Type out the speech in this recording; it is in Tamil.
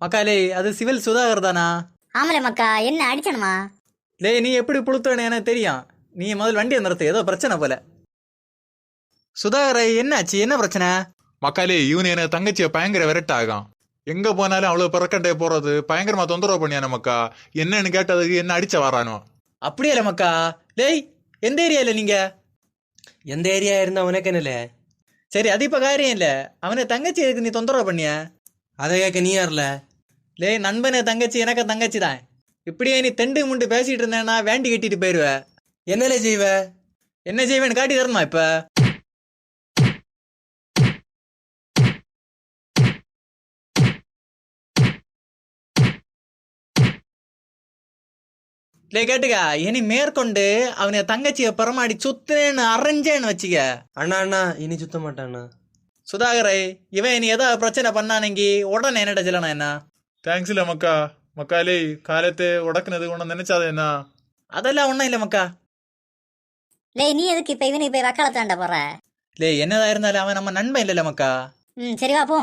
மக்காலே அது சிவில் சுதாகர் தானா? ஆமலே மக்கா, என்ன அடிச்சணுமா? லே நீ எப்படி புளுத்தோன்னு எனக்கு தெரியும். நீ முதல் வண்டியை நிறுத்து, ஏதோ பிரச்சனை போல. சுதாகரை என்னாச்சு, என்ன பிரச்சனை? மக்காலே இவனு எனக்கு தங்கச்சிய பயங்கர விரட்டாகான். எங்க போனாலும் அவ்வளவு பிறக்கண்டே போறது பயங்கரமா தொந்தரவு பண்ணியான மக்கா. என்னன்னு கேட்டதுக்கு என்ன அடிச்ச வரானோ. அப்படியே இல்ல மக்கா. லேய், எந்த ஏரியால நீங்க? எந்த ஏரியா இருந்தா உனக்கு என்னல? சரி, அது இப்ப காரியம் இல்ல. அவனை தங்கச்சி எதுக்கு நீ தொந்தரவு பண்ணிய? அதை கேட்க நீ யார்ல? லே நண்பனு தங்கச்சி எனக்கு தங்கச்சி தான். இப்படியே நீ தெண்டு முண்டு பேசிட்டு இருந்தேன்னா வேண்டி கட்டிட்டு போயிருவ. என்னல செய்வ? என்ன செய்வேன்னு காட்டி தரணுமா இப்ப? லே கேட்டுக்க, இனி மேற்கொண்டு அவனை தங்கச்சியை பரமாடி சுத்துனேன்னு அரைஞ்சேன்னு வச்சுக்க. அண்ணா அண்ணா இனி சுத்த மாட்டாண்ணா. சுதாகரை, இவன் இனி ஏதாவது பிரச்சனை பண்ணானங்கி உடனே என்னடா சொல்லணும் என்ன? தேங்க்ஸ் இல்ல மக்கா. மக்காலே காலத்தை உடக்குனது ஒண்ணு நினைச்சாத என்ன? அதெல்லாம் ஒன்றும் இல்லை மக்கா. லே நீ எதுக்கு இப்ப இவனுக்கு போய் வக்காலத்தாண்ட போற? லே என்னதான் இருந்தாலும் அவன் நம்ம நண்பன் இல்லைல்ல மக்கா. சரி வா போ.